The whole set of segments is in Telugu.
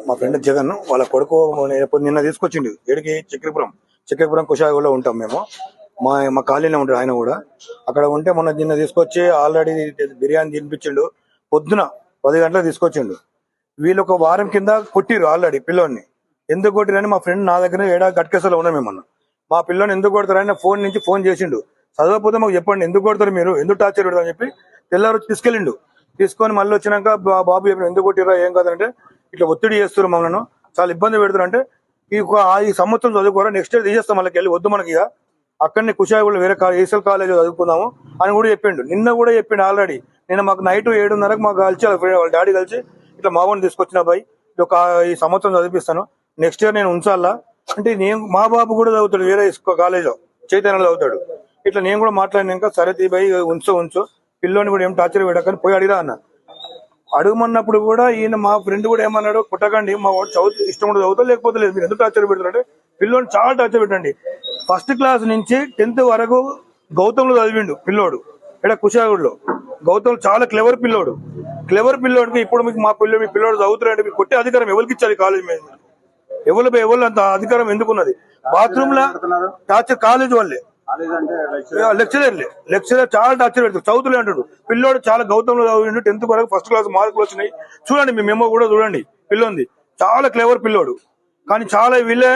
మా ఫ్రెండ్ జగన్ వాళ్ళ కొడుకు నిన్న తీసుకొచ్చిండు ఏడికి చక్రపురం కుషాగూడలో ఉంటాం మేము. మా కాలనీలో ఉంటాడు ఆయన కూడా. అక్కడ ఉంటే నిన్న తీసుకొచ్చి ఆల్రెడీ బిర్యానీ తినిపించిండు. పొద్దున 10 గంటలకు తీసుకొచ్చిండు. వీళ్ళు ఒక వారం కింద కొట్టిరు ఆల్రెడీ పిల్లోని. ఎందుకు కొట్టిరని మా ఫ్రెండ్ నా దగ్గర ఏడా గట్కేసలో ఉన్నాం మేమన్నా. మా పిల్లోని ఎందుకు కొడతారని ఫోన్ నుంచి ఫోన్ చేసిండు. చదవకపోతే మాకు చెప్పండి, ఎందుకు కొడతారు మీరు, ఎందుకు టార్చర్ పెడతారు అని చెప్పి తెల్లారు తీసుకెళ్ళిండు. తీసుకొని మళ్ళీ వచ్చినాక బాబు చెప్పిన ఎందుకు కొట్టిరా ఏం కాదంటే ఇట్లా ఒత్తిడి చేస్తారు మమ్మల్ని, చాలా ఇబ్బంది పెడతారు అంటే ఈ సంవత్సరం చదువుకోరా, నెక్స్ట్ ఇయర్ తీసేస్తాం వాళ్ళకి వెళ్ళి, వద్దు మనకి ఇక అక్కడనే కుషాయిగూడలో వేరే ఏసల్ కాలేజ్ చదువుకుందాము అని కూడా చెప్పిండు. నిన్న కూడా చెప్పిండు ఆల్రెడీ. నేను మాకు నైట్ 7:30కు మాకు కలిసి వాళ్ళ డాడీ కలిసి ఇట్లా మావోని తీసుకొచ్చిన అబ్బాయి ఈ సంవత్సరం చదివిస్తాను, నెక్స్ట్ ఇయర్ నేను ఉంచాలా అంటే మా బాబు కూడా చదువుతాడు వేరే కాలేజ్ చైతన్యలో చదువుతాడు. ఇట్లా నేను కూడా మాట్లాడినాక సరే తీబాయి ఉంచు పిల్లోని కూడా ఏం టార్చర్ పెట్టకని పోయి అడిగిరా అన్న. అడుగుమన్నప్పుడు కూడా ఈయన మా ఫ్రెండ్ కూడా ఏమన్నాడు, కుట్టకండి మా వాడు ఇష్టం కూడా చదువుతా లేకపోతే లేదు, మీరు ఎందుకు టార్చర్ పెడతారంటే పిల్లోని చాలా టార్చర్ పెట్టండి. 1st క్లాస్ నుంచి 10th వరకు గౌతంలో చదివిండు పిల్లోడు ఇక్కడ కుషాగూడలో. గౌతమ్ చాలా క్లెవర్ పిల్లోడికి ఇప్పుడు మీకు మీ పిల్లోడు చదువుతారంటే మీకు కొట్టే అధికారం ఎవరికి ఇచ్చారు కాలేజ్ మీద? ఎవరు అంత అధికారం ఎందుకున్నది? బాత్రూమ్ లో టార్చర్ కాలేజ్ వాళ్ళే, లెక్చరర్ చాలా టార్చర్ పెడతారు. చదువుతులే అంటాడు. పిల్లోడు చాలా గౌతంలో చదివిండు. 10th వరకు 1st క్లాస్ మార్కులు వచ్చినాయి. చూడండి మీ మెమో కూడా చూడండి. పిల్లోంది చాలా క్లెవర్ పిల్లోడు. కానీ చాలా వీళ్ళే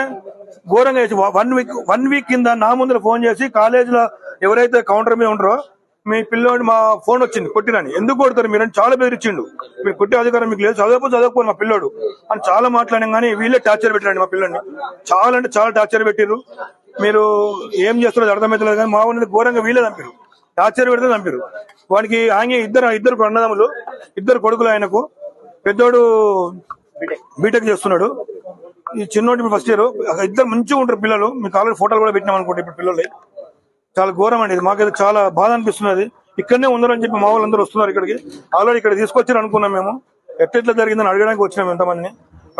ఘోరంగా చేసి 1 వీక్ కింద నా ముందర ఫోన్ చేసి కాలేజీలో ఎవరైతే కౌంటర్ మీద ఉంటారో మీ పిల్లోడి మా ఫోన్ వచ్చింది కొట్టిరని. ఎందుకు కొడతారు మీరు అని చాలా బెదిరించిండు. మీరు కొట్టే అధికారం మీకు లేదు, చదవకపోతే మా పిల్లోడు అని చాలా మాట్లాడాం. కానీ వీళ్ళే టార్చర్ పెట్టారండి మా పిల్లోడిని. చాలా అంటే చాలా టార్చర్ పెట్టిర్రు. మీరు ఏం చేస్తారో అర్థమవుతలేదు కానీ మా ఊరిని ఘోరంగా వీళ్ళే చంపారు, టార్చర్ పెడితే చంపారు. వానికి ఆయన ఇద్దరు అన్నదమ్ములు, 2 కొడుకులు ఆయనకు. పెద్దోడు బీటెక్ చేస్తున్నాడు, ఈ చిన్నోడు ఫస్ట్ ఇయర్. 2 మంచిగా ఉంటారు పిల్లలు. మీకు ఆల్రెడీ ఫోటోలు కూడా పెట్టినాం అనుకుంటే ఇప్పుడు పిల్లలు. చాలా ఘోరం అండి ఇది. మాకైతే చాలా బాధ అనిపిస్తున్నది. ఇక్కడనే ఉన్నారని చెప్పి మా వాళ్ళందరూ వస్తున్నారు ఇక్కడికి. ఆల్రెడీ ఇక్కడ తీసుకొచ్చారు అనుకున్నాం మేము. ఎట్లా జరిగిందని అడగడానికి వచ్చినాం ఎంతమందిని.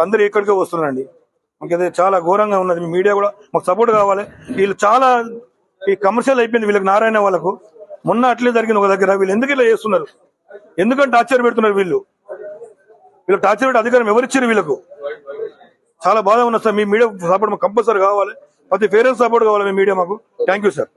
అందరూ ఇక్కడికే వస్తున్నారండి. మాకైతే చాలా ఘోరంగా ఉన్నది. మీ మీడియా కూడా మాకు సపోర్ట్ కావాలి. వీళ్ళు చాలా కమర్షియల్ అయిపోయింది వీళ్ళకి, నారాయణ వాళ్ళకు. మొన్న అట్లే జరిగింది ఒక దగ్గర. వీళ్ళు ఎందుకు ఇలా చేస్తున్నారు, ఎందుకంటే టార్చర్ పెడుతున్నారు వీళ్ళు టార్చర్ పెట్టి అధికారం ఎవరిచ్చారు వీళ్ళకు? చాలా బాధ ఉన్నది సార్. మీ మీడియా సపోర్ట్ మాకు కంపల్సరీ కావాలి. ప్రతి పేరెంట్స్ సపోర్ట్ కావాలి మీ మీడియా మాకు. Thank you sir.